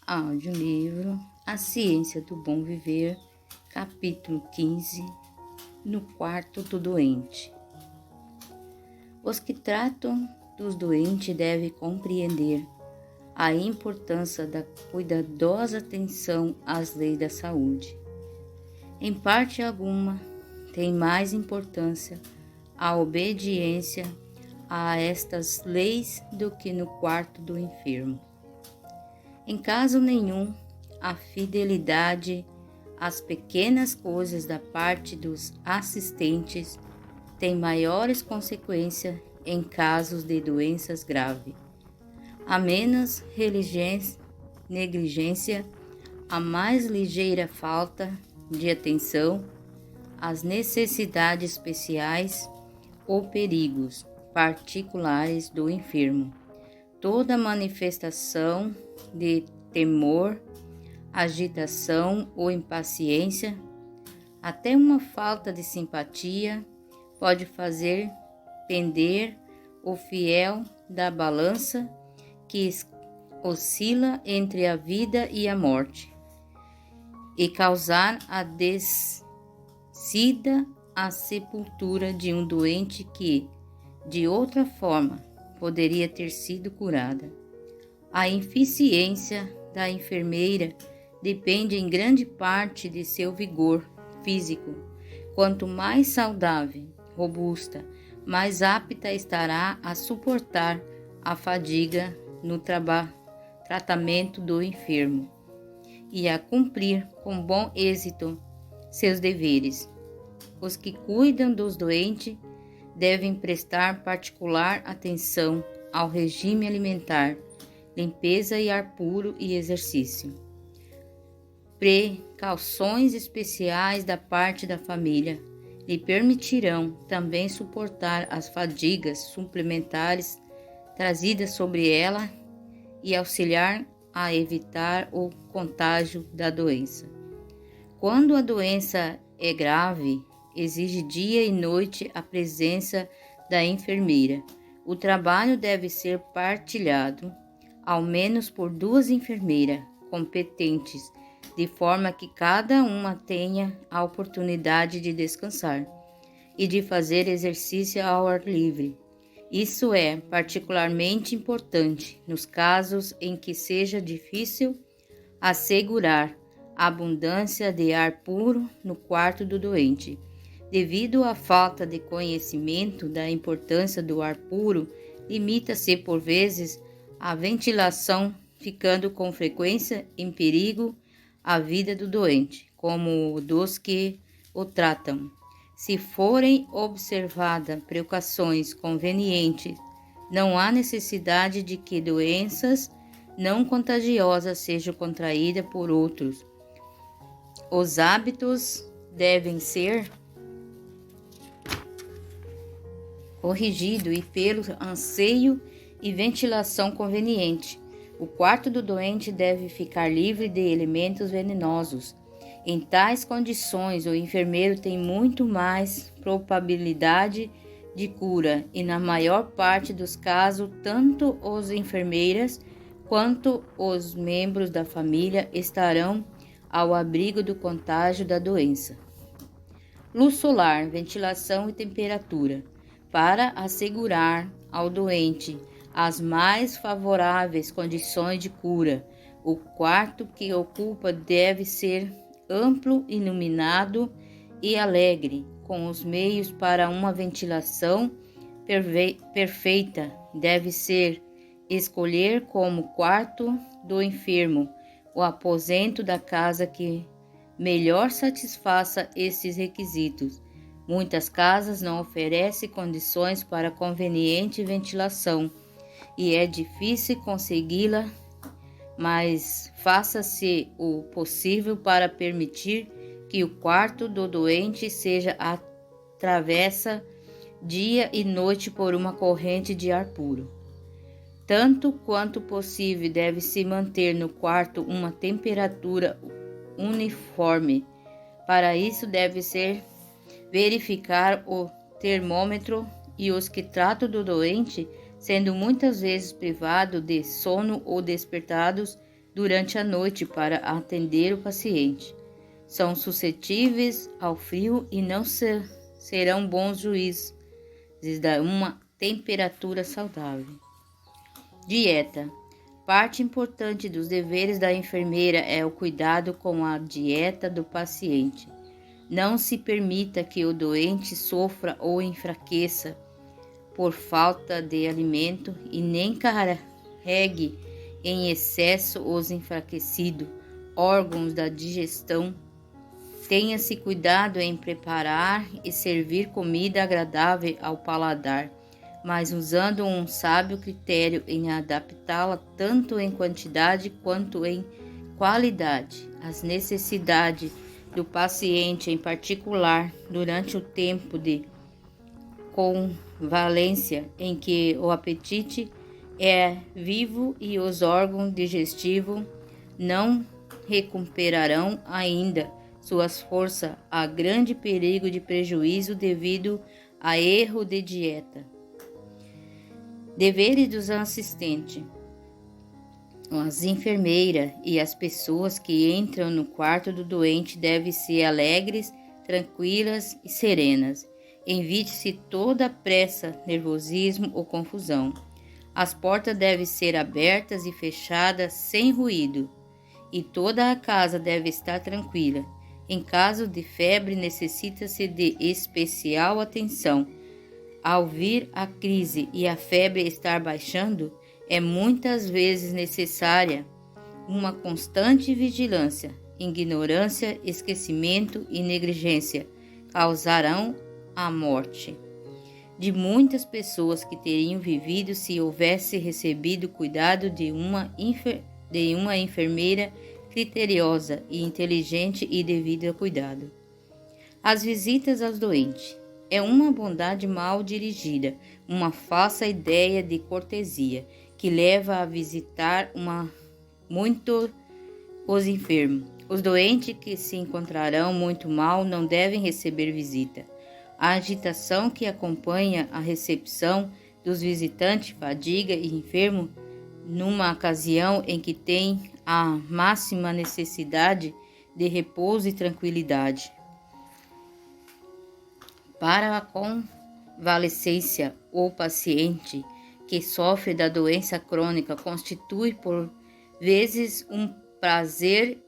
Audiolivro A Ciência do Bom Viver, capítulo 15, no quarto do doente. Os que tratam dos doentes devem compreender a importância da cuidadosa atenção às leis da saúde. Em parte alguma, tem mais importância a obediência a estas leis do que no quarto do enfermo. Em caso nenhum, a fidelidade às pequenas coisas da parte dos assistentes tem maiores consequências em casos de doenças graves. A menos negligência, a mais ligeira falta de atenção às necessidades especiais ou perigos particulares do enfermo. Toda manifestação de temor, agitação ou impaciência, até uma falta de simpatia, pode fazer pender o fiel da balança que oscila entre a vida e a morte, e causar a descida à sepultura de um doente que, de outra forma, poderia ter sido curada. A eficiência da enfermeira depende em grande parte de seu vigor físico. Quanto mais saudável, robusta, mais apta estará a suportar a fadiga no tratamento do enfermo e a cumprir com bom êxito seus deveres. Os que cuidam dos doentes devem prestar particular atenção ao regime alimentar, limpeza e ar puro e exercício. Precauções especiais da parte da família lhe permitirão também suportar as fadigas suplementares trazidas sobre ela e auxiliar a evitar o contágio da doença. Quando a doença é grave, exige dia e noite a presença da enfermeira. O trabalho deve ser partilhado, ao menos por 2 enfermeiras competentes, de forma que cada uma tenha a oportunidade de descansar e de fazer exercício ao ar livre. Isso é particularmente importante nos casos em que seja difícil assegurar a abundância de ar puro no quarto do doente. Devido à falta de conhecimento da importância do ar puro, limita-se por vezes a ventilação, ficando com frequência em perigo a vida do doente, como dos que o tratam. Se forem observadas precauções convenientes, não há necessidade de que doenças não contagiosas sejam contraídas por outros. Os hábitos devem ser corrigidos e pelo anseio e ventilação conveniente. O quarto do doente deve ficar livre de elementos venenosos. Em tais condições, o enfermeiro tem muito mais probabilidade de cura e, na maior parte dos casos, tanto as enfermeiras quanto os membros da família estarão ao abrigo do contágio da doença. Luz solar, ventilação e temperatura. Para assegurar ao doente as mais favoráveis condições de cura, o quarto que ocupa deve ser amplo, iluminado e alegre, com os meios para uma ventilação perfeita. Deve ser escolher como quarto do enfermo o aposento da casa que melhor satisfaça esses requisitos. Muitas casas não oferecem condições para conveniente ventilação e é difícil consegui-la, mas faça-se o possível para permitir que o quarto do doente seja atravessa dia e noite por uma corrente de ar puro. Tanto quanto possível, deve-se manter no quarto uma temperatura uniforme. Para isso, deve-se verificar o termômetro e os que tratam do doente, sendo muitas vezes privados de sono ou despertados durante a noite para atender o paciente. São suscetíveis ao frio e não serão bons juízes de uma temperatura saudável. Dieta. Parte importante dos deveres da enfermeira é o cuidado com a dieta do paciente. Não se permita que o doente sofra ou enfraqueça por falta de alimento e nem carregue em excesso os enfraquecidos órgãos da digestão. Tenha-se cuidado em preparar e servir comida agradável ao paladar, mas usando um sábio critério em adaptá-la tanto em quantidade quanto em qualidade às necessidades do paciente, em particular durante o tempo de convalescência em que o apetite é vivo e os órgãos digestivos não recuperarão ainda suas forças. Há grande perigo de prejuízo devido a erro de dieta. Deveres dos assistentes. As enfermeiras e as pessoas que entram no quarto do doente devem ser alegres, tranquilas e serenas. Evite-se toda pressa, nervosismo ou confusão. As portas devem ser abertas e fechadas sem ruído, e toda a casa deve estar tranquila. Em caso de febre, necessita-se de especial atenção. Ao vir a crise e a febre estar baixando, é muitas vezes necessária uma constante vigilância. Ignorância, esquecimento e negligência causarão a morte de muitas pessoas que teriam vivido se houvesse recebido cuidado de uma enfermeira criteriosa e inteligente e devido cuidado. As visitas aos doentes. É uma bondade mal dirigida, uma falsa ideia de cortesia, que leva a visitar muito os enfermos. Os doentes que se encontrarão muito mal não devem receber visita. A agitação que acompanha a recepção dos visitantes, fadiga e enfermo, numa ocasião em que tem a máxima necessidade de repouso e tranquilidade. Para a convalescência, o paciente que sofre da doença crônica constitui por vezes um prazer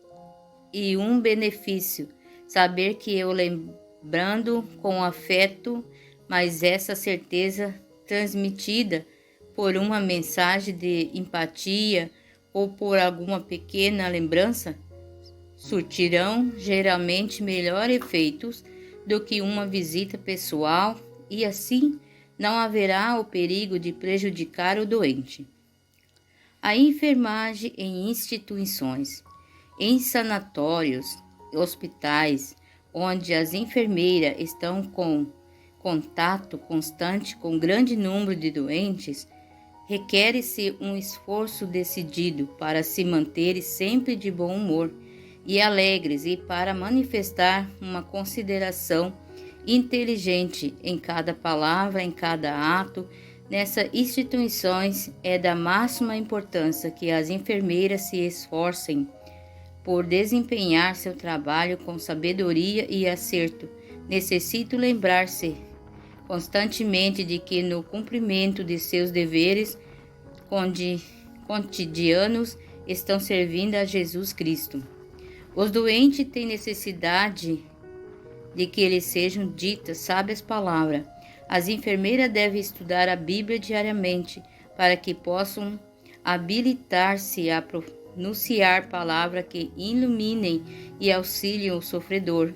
e um benefício saber que eu lembrando com afeto, mas essa certeza transmitida por uma mensagem de empatia ou por alguma pequena lembrança surtirão geralmente melhor efeitos do que uma visita pessoal, e assim não haverá o perigo de prejudicar o doente. A enfermagem em instituições, em sanatórios, hospitais, onde as enfermeiras estão com contato constante com grande número de doentes, requer-se um esforço decidido para se manter sempre de bom humor e alegres e para manifestar uma consideração inteligente em cada palavra, em cada ato. Nessas instituições é da máxima importância que as enfermeiras se esforcem por desempenhar seu trabalho com sabedoria e acerto. Necessito lembrar-se constantemente de que no cumprimento de seus deveres cotidianos estão servindo a Jesus Cristo. Os doentes têm necessidade de que lhes sejam ditas sábias palavras. As enfermeiras devem estudar a Bíblia diariamente para que possam habilitar-se a pronunciar palavras que iluminem e auxiliem o sofredor.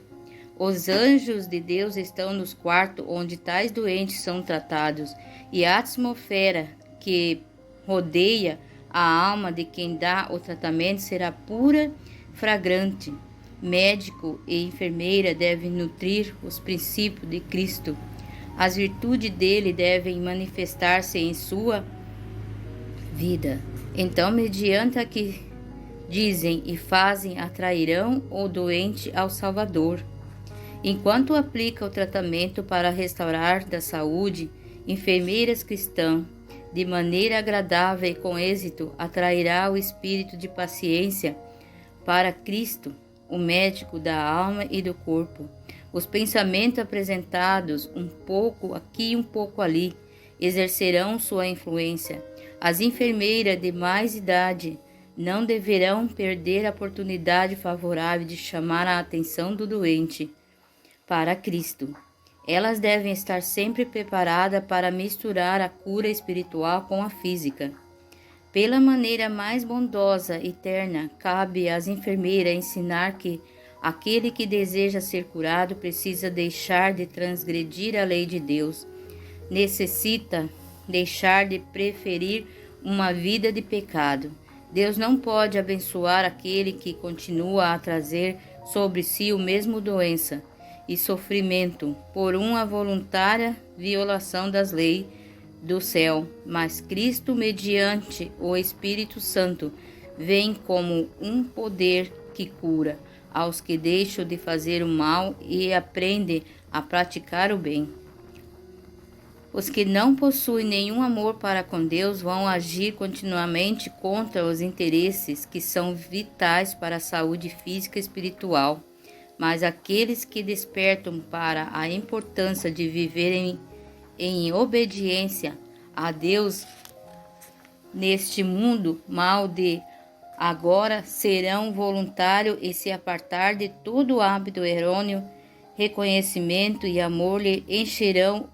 Os anjos de Deus estão nos quartos onde tais doentes são tratados, e a atmosfera que rodeia a alma de quem dá o tratamento será pura, fragrante. Médico e enfermeira devem nutrir os princípios de Cristo. As virtudes dele devem manifestar-se em sua vida. Então, mediante a que dizem e fazem, atrairão o doente ao Salvador. Enquanto aplica o tratamento para restaurar da saúde, enfermeiras cristãs de maneira agradável e com êxito, atrairá o espírito de paciência para Cristo, o médico da alma e do corpo. Os pensamentos apresentados, um pouco aqui e um pouco ali, exercerão sua influência. As enfermeiras de mais idade não deverão perder a oportunidade favorável de chamar a atenção do doente para Cristo. Elas devem estar sempre preparadas para misturar a cura espiritual com a física. Pela maneira mais bondosa e terna, cabe às enfermeiras ensinar que aquele que deseja ser curado precisa deixar de transgredir a lei de Deus. Necessita deixar de preferir uma vida de pecado. Deus não pode abençoar aquele que continua a trazer sobre si o mesmo doença e sofrimento por uma voluntária violação das leis do céu, mas Cristo, mediante o Espírito Santo, vem como um poder que cura aos que deixam de fazer o mal e aprendem a praticar o bem. Os que não possuem nenhum amor para com Deus vão agir continuamente contra os interesses que são vitais para a saúde física e espiritual. Mas aqueles que despertam para a importância de viver em obediência a Deus neste mundo mal de agora serão voluntários e se apartar de todo hábito errôneo, reconhecimento e amor lhe encherão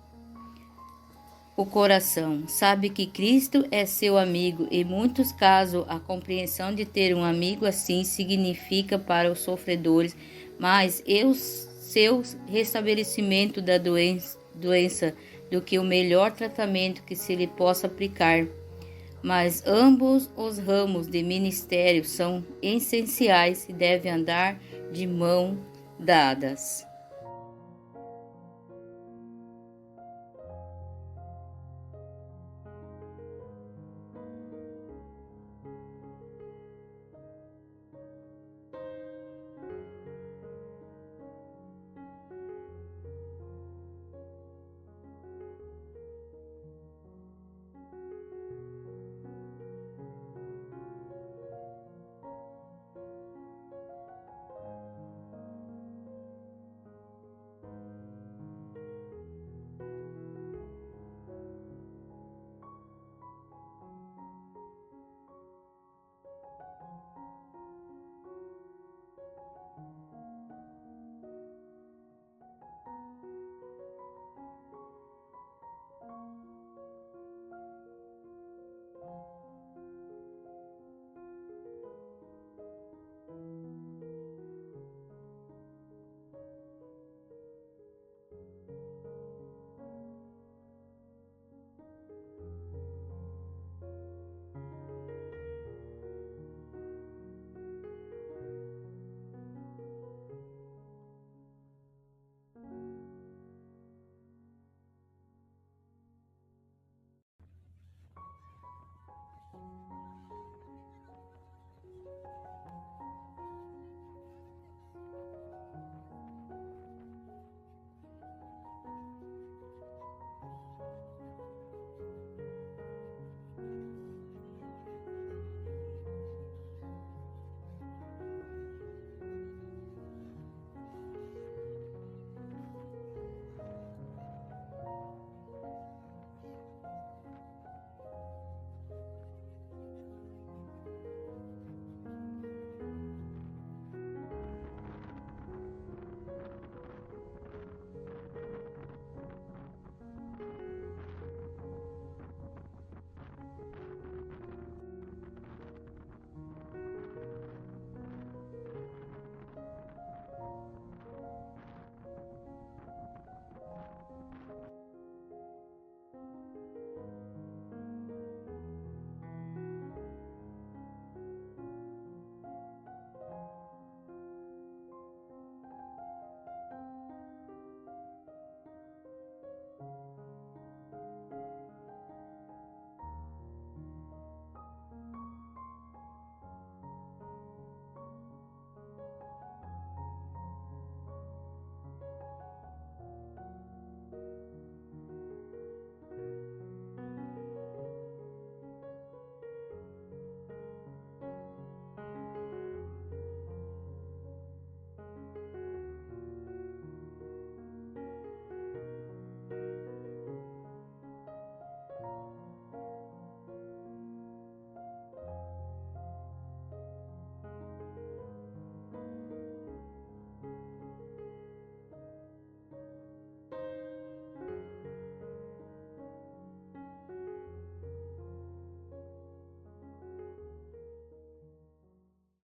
o coração. Sabe que Cristo é seu amigo. Em muitos casos, a compreensão de ter um amigo assim significa para os sofredores mais o seu restabelecimento da doença do que o melhor tratamento que se lhe possa aplicar. Mas ambos os ramos de ministério são essenciais e devem andar de mão dadas.